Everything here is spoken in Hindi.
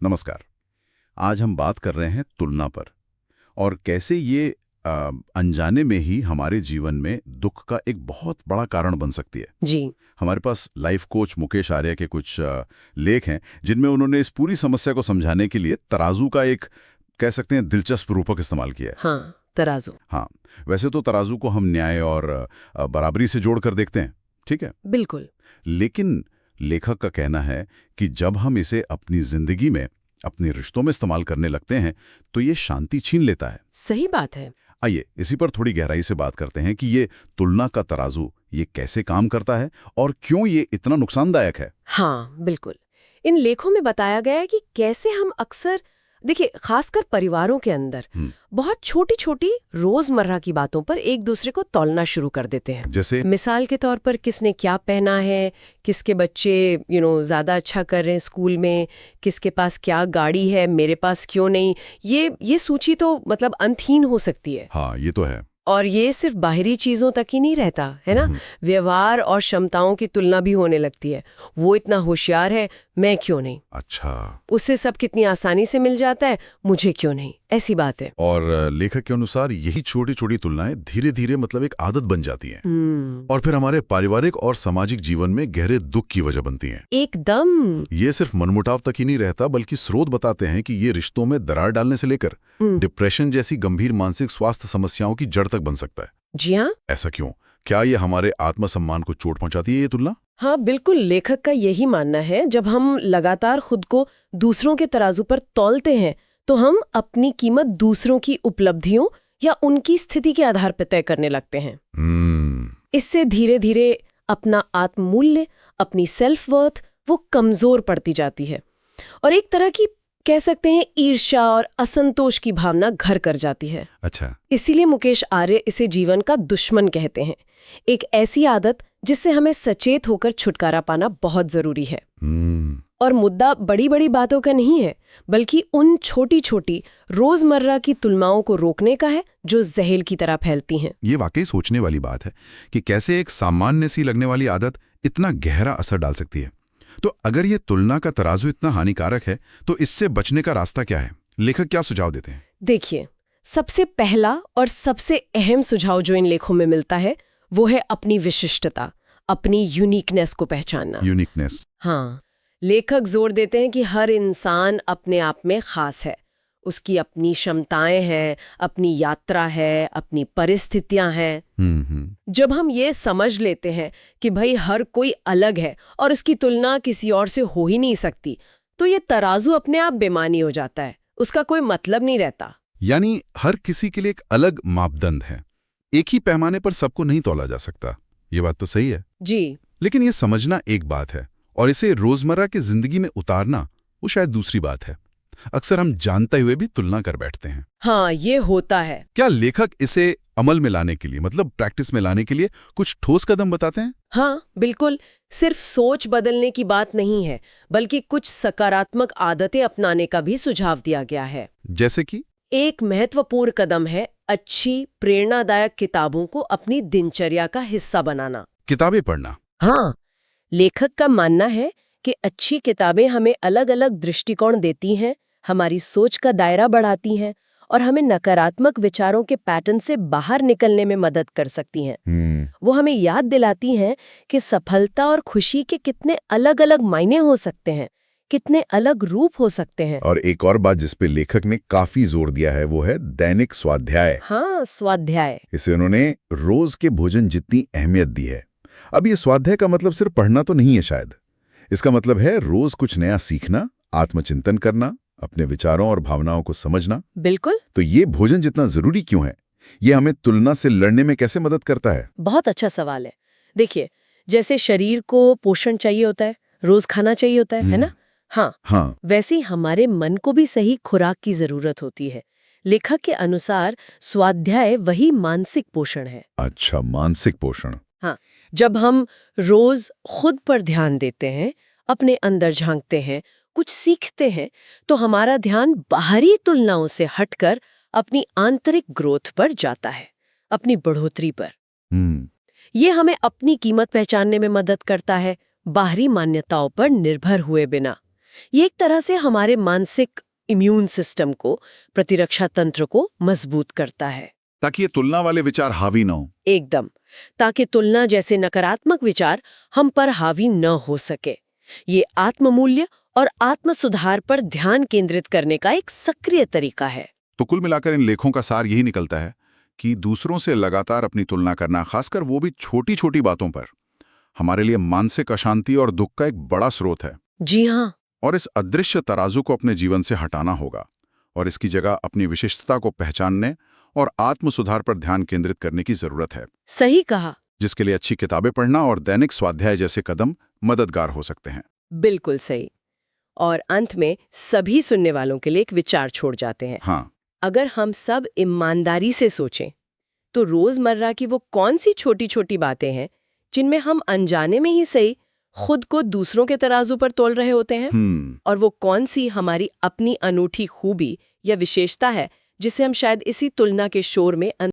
नमस्कार। आज हम बात कर रहे हैं तुलना पर और कैसे ये अनजाने में ही हमारे जीवन में दुख का एक बहुत बड़ा कारण बन सकती है। जी। हमारे पास लाइफ कोच मुकेश आर्य के कुछ लेख हैं जिनमें उन्होंने इस पूरी समस्या को समझाने के लिए तराजू का एक कह सकते हैं दिलचस्प रूपक इस्तेमाल किया है। हाँ, तराजू। हाँ, वैसे तो तराजू को हम न्याय और बराबरी से जोड़कर देखते हैं, ठीक है, बिल्कुल। लेकिन लेखक का कहना है कि जब हम इसे अपनी जिंदगी में, अपने रिश्तों में इस्तेमाल करने लगते हैं तो ये शांति छीन लेता है। सही बात है। आइए इसी पर थोड़ी गहराई से बात करते हैं कि ये तुलना का तराजू ये कैसे काम करता है और क्यों ये इतना नुकसानदायक है। हाँ, बिल्कुल। इन लेखों में बताया गया है कि कैसे हम अक्सर, देखिए, खासकर परिवारों के अंदर बहुत छोटी छोटी रोजमर्रा की बातों पर एक दूसरे को तौलना शुरू कर देते हैं। जैसे मिसाल के तौर पर किसने क्या पहना है, किसके बच्चे ज्यादा अच्छा कर रहे हैं स्कूल में, किसके पास क्या गाड़ी है, मेरे पास क्यों नहीं। ये सूची तो मतलब अंतहीन हो सकती है। हाँ, ये तो है। और ये सिर्फ बाहरी चीजों तक ही नहीं रहता है ना, व्यवहार और क्षमताओं की तुलना भी होने लगती है। वो इतना होशियार है, मैं क्यों नहीं। अच्छा। उससे सब कितनी आसानी से मिल जाता है, मुझे क्यों नहीं, ऐसी बात है। और लेखक के अनुसार यही छोटी छोटी तुलनाएं धीरे धीरे मतलब एक आदत बन जाती हैं और फिर हमारे पारिवारिक और सामाजिक जीवन में गहरे दुख की वजह बनती हैं। एकदम। ये सिर्फ मनमुटाव तक ही नहीं रहता बल्कि स्रोत बताते हैं कि ये रिश्तों में दरार डालने से लेकर डिप्रेशन जैसी गंभीर मानसिक स्वास्थ्य समस्याओं की जड़ तक बन सकता है। जी हाँ। ऐसा क्यों? क्या ये हमारे आत्मसम्मान को चोट पहुंचाती है ये तुलना? हाँ, बिल्कुल। लेखक का यही मानना है, जब हम लगातार खुद को दूसरों के तराजू पर तौलते हैं तो हम अपनी कीमत दूसरों की उपलब्धियों या उनकी स्थिति के आधार पर तय करने लगते हैं। इससे धीरे धीरे अपना आत्ममूल्य, अपनी सेल्फ वर्थ वो कमजोर पड़ती जाती है और एक तरह की कह सकते हैं ईर्ष्या और असंतोष की भावना घर कर जाती है। अच्छा। इसीलिए मुकेश आर्य इसे जीवन का दुश्मन कहते हैं, एक ऐसी आदत जिससे हमें सचेत होकर छुटकारा पाना बहुत जरूरी है। और मुद्दा बड़ी बड़ी बातों का नहीं है, बल्कि उन छोटी छोटी रोजमर्रा की तुलनाओं को रोकने का है जो जहर की तरह फैलती हैं। ये वाकई सोचने वाली बात है कि कैसे एक सामान्य सी लगने वाली आदत इतना गहरा असर डाल सकती है। तो अगर ये तुलना का तराजू इतना हानिकारक है तो इससे बचने का रास्ता क्या है? लेखक क्या सुझाव देते हैं? देखिए, सबसे पहला और सबसे अहम सुझाव जो इन लेखों में मिलता है वो है अपनी विशिष्टता, अपनी यूनिकनेस को पहचानना। यूनिकनेस। हाँ, लेखक जोर देते हैं कि हर इंसान अपने आप में खास है। उसकी अपनी क्षमताएं हैं, अपनी यात्रा है, अपनी परिस्थितियां हैं। जब हम ये समझ लेते हैं कि भाई हर कोई अलग है और उसकी तुलना किसी और से हो ही नहीं सकती, तो ये तराजू अपने आप बेमानी हो जाता है, उसका कोई मतलब नहीं रहता। यानी हर किसी के लिए एक अलग मापदंड है, एक ही पैमाने पर सबको नहीं तौला जा सकता। ये बात तो सही है जी। लेकिन ये समझना एक बात है और इसे रोजमर्रा की जिंदगी में उतारना वो शायद दूसरी बात है। अक्सर हम जानते हुए भी तुलना कर बैठते हैं। हाँ, ये होता है। क्या लेखक इसे अमल में लाने के लिए, मतलब प्रैक्टिस में लाने के लिए कुछ ठोस कदम बताते हैं? हाँ, बिल्कुल। सिर्फ सोच बदलने की बात नहीं है, बल्कि कुछ सकारात्मक आदतें अपनाने का भी सुझाव दिया गया है। जैसे कि एक महत्वपूर्ण कदम है अच्छी प्रेरणादायक किताबों को अपनी दिनचर्या का हिस्सा बनाना। किताबें पढ़ना। हाँ, लेखक का मानना है कि अच्छी किताबें हमें अलग अलग दृष्टिकोण देती हैं, हमारी सोच का दायरा बढ़ाती हैं और हमें नकारात्मक विचारों के पैटर्न से बाहर निकलने में मदद कर सकती हैं। वो हमें याद दिलाती हैं कि सफलता और खुशी के कितने अलग अलग मायने हो सकते हैं, कितने अलग रूप हो सकते हैं। और एक और बात जिस पे लेखक ने काफी जोर दिया है वो है दैनिक स्वाध्याय। हाँ, स्वाध्याय। इसे उन्होंने रोज के भोजन जितनी अहमियत दी है। अब ये स्वाध्याय का मतलब सिर्फ पढ़ना तो नहीं है शायद। इसका मतलब है रोज कुछ नया सीखना, आत्मचिंतन करना, अपने विचारों और भावनाओं को समझना। बिल्कुल। तो ये भोजन जितना जरूरी क्यों है? ये हमें तुलना से लड़ने में कैसे मदद करता है? बहुत अच्छा सवाल है। देखिए, जैसे शरीर को पोषण चाहिए होता है, रोज खाना चाहिए होता है ना? हाँ, वैसे ही हमारे मन को भी सही खुराक की जरूरत होती है। लेखक के अनुसार स्वाध्याय वही मानसिक पोषण है। अच्छा, मानसिक पोषण। हाँ, जब हम रोज खुद पर ध्यान देते हैं, अपने अंदर झांकते हैं, कुछ सीखते हैं, तो हमारा ध्यान बाहरी तुलनाओं से हटकर अपनी आंतरिक ग्रोथ पर जाता है, अपनी बढ़ोतरी पर। ये हमें अपनी कीमत पहचानने में मदद करता है, बाहरी मान्यताओं पर निर्भर हुए बिना। ये एक तरह से हमारे मानसिक इम्यून सिस्टम को, प्रतिरक्षा तंत्र को मजबूत करता है। ताकि ये तुलना वाले विचार हावी न हो। एकदम, ताकि तुलना जैसे नकारात्मक विचार हम पर हावी न हो सके। ये आत्ममूल्य और आत्म सुधार पर ध्यान केंद्रित करने का एक सक्रिय तरीका है। तो कुल मिलाकर इन लेखों का सार यही निकलता है कि दूसरों से लगातार अपनी तुलना करना, खासकर वो भी छोटी छोटी बातों पर, हमारे लिए मानसिक अशांति और दुख का एक बड़ा स्रोत है। जी हाँ। और इस अदृश्य तराजू को अपने जीवन से हटाना होगा और इसकी जगह अपनी विशिष्टता को पहचानने और आत्म सुधार पर ध्यान केंद्रित करने की जरूरत है। सही कहा। जिसके लिए अच्छी किताबें पढ़ना और दैनिक स्वाध्याय जैसे कदम मददगार हो सकते हैं। बिल्कुल सही। और अंत में सभी सुनने वालों के लिए एक विचार छोड़ जाते हैं। हाँ, अगर हम सब ईमानदारी से सोचें तो रोजमर्रा की वो कौन सी छोटी छोटी बातें हैं जिनमें हम अनजाने में ही सही खुद को दूसरों के तराजू पर तोल रहे होते हैं, और वो कौन सी हमारी अपनी अनूठी खूबी या विशेषता है जिसे हम शायद इसी तुलना के शोर में